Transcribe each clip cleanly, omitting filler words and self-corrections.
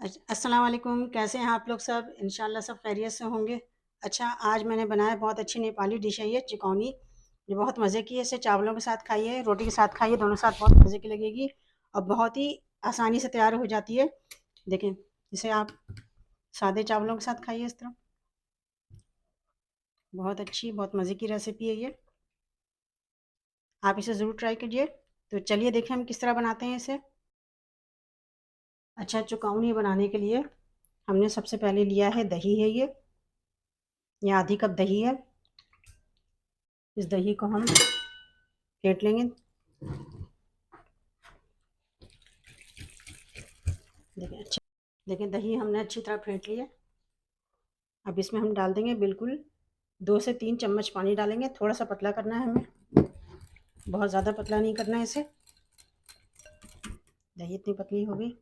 अस्सलाम वालेकुम। कैसे हैं आप लोग सब? इंशाल्लाह सब खैरियत से होंगे। अच्छा, आज मैंने बनाया बहुत अच्छी नेपाली डिश है ये चिकौनी। ये बहुत मज़े की है। इसे चावलों के साथ खाइए, रोटी के साथ खाइए, दोनों साथ बहुत मज़े की लगेगी और बहुत ही आसानी से तैयार हो जाती है। देखें, इसे आप सादे चावलों के साथ खाइए इस तरह। बहुत अच्छी, बहुत मज़े की रेसिपी है ये। आप इसे ज़रूर ट्राई कीजिए। तो चलिए देखें हम किस तरह बनाते हैं इसे। अच्छा, चिकौनी बनाने के लिए हमने सबसे पहले लिया है दही है ये आधी कप दही है। इस दही को हम फेंट लेंगे। देखिए दही हमने अच्छी तरह फेंट लिया। अब इसमें हम डाल देंगे बिल्कुल 2 से 3 चम्मच पानी डालेंगे। थोड़ा सा पतला करना है हमें, बहुत ज़्यादा पतला नहीं करना है इसे। दही इतनी पतली होगी।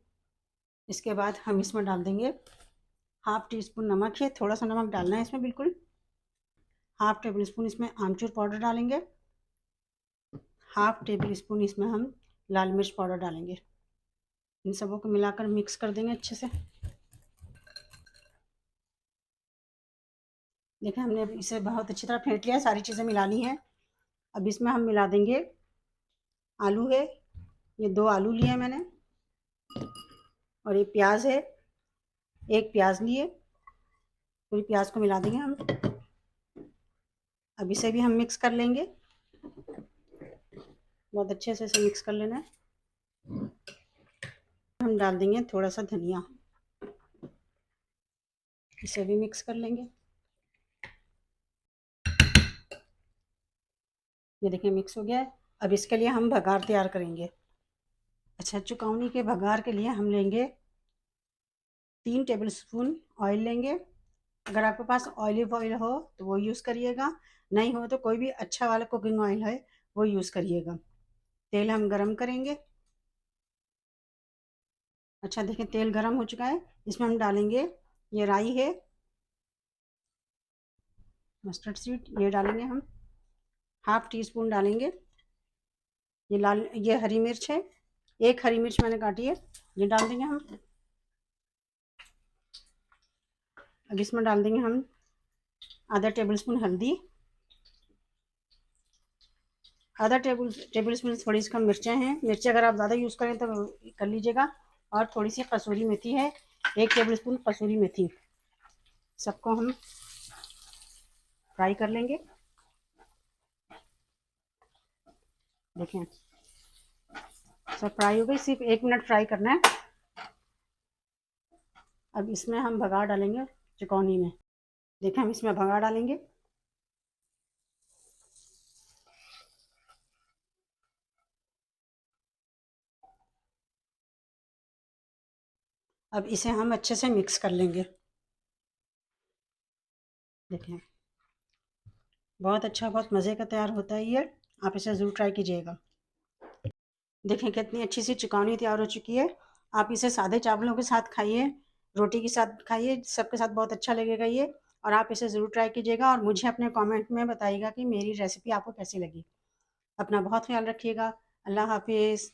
इसके बाद हम इसमें डाल देंगे हाफ़ टी स्पून नमक है, थोड़ा सा नमक डालना है इसमें बिल्कुल। हाफ़ टेबल स्पून इसमें आमचूर पाउडर डालेंगे। हाफ़ टेबल स्पून इसमें हम लाल मिर्च पाउडर डालेंगे। इन सबों को मिलाकर मिक्स कर देंगे अच्छे से। देखिए हमने इसे बहुत अच्छी तरह फेंट लिया, सारी चीज़ें मिलानी है। अब इसमें हम मिला देंगे आलू है, ये 2 आलू लिए हैं मैंने, और ये प्याज है, 1 प्याज लिए। पूरी प्याज को मिला देंगे हम। अब इसे भी हम मिक्स कर लेंगे, बहुत अच्छे से इसे मिक्स कर लेना है। हम डाल देंगे थोड़ा सा धनिया, इसे भी मिक्स कर लेंगे। ये देखिए मिक्स हो गया है। अब इसके लिए हम भगार तैयार करेंगे। अच्छा, चिकौनी के भगार के लिए हम लेंगे 3 टेबल स्पून ऑयल लेंगे। अगर आपके पास ऑलिव ऑयल हो तो वो यूज़ करिएगा, नहीं हो तो कोई भी अच्छा वाला कुकिंग ऑयल है वो यूज़ करिएगा। तेल हम गरम करेंगे। अच्छा देखिए तेल गरम हो चुका है। इसमें हम डालेंगे ये राई है, मस्टर्ड सीड ये डालेंगे हम। हाफ़ टी स्पून डालेंगे ये हरी मिर्च है, 1 हरी मिर्च मैंने काटी है, ये डाल देंगे हम। अब इसमें डाल देंगे हम आधा टेबल स्पून हल्दी, आधा टेबल स्पून थोड़ी सी कम मिर्चें हैं। मिर्ची अगर आप ज़्यादा यूज़ करें तो कर लीजिएगा। और थोड़ी सी कसूरी मेथी है, 1 टेबल स्पून कसूरी मेथी। सबको हम फ्राई कर लेंगे। देखें सब फ्राई हो गई, सिर्फ 1 मिनट फ्राई करना है। अब इसमें हम भगार डालेंगे चिकौनी में। देखें हम इसमें भगार डालेंगे। अब इसे हम अच्छे से मिक्स कर लेंगे। देखें बहुत अच्छा, बहुत मज़े का तैयार होता है ये। आप इसे ज़रूर ट्राई कीजिएगा। देखें कितनी अच्छी सी चिकौनी तैयार हो चुकी है। आप इसे सादे चावलों के साथ खाइए, रोटी के साथ खाइए, सबके साथ बहुत अच्छा लगेगा ये। और आप इसे ज़रूर ट्राई कीजिएगा और मुझे अपने कमेंट में बताइएगा कि मेरी रेसिपी आपको कैसी लगी। अपना बहुत ख्याल रखिएगा। अल्लाह हाफिज़।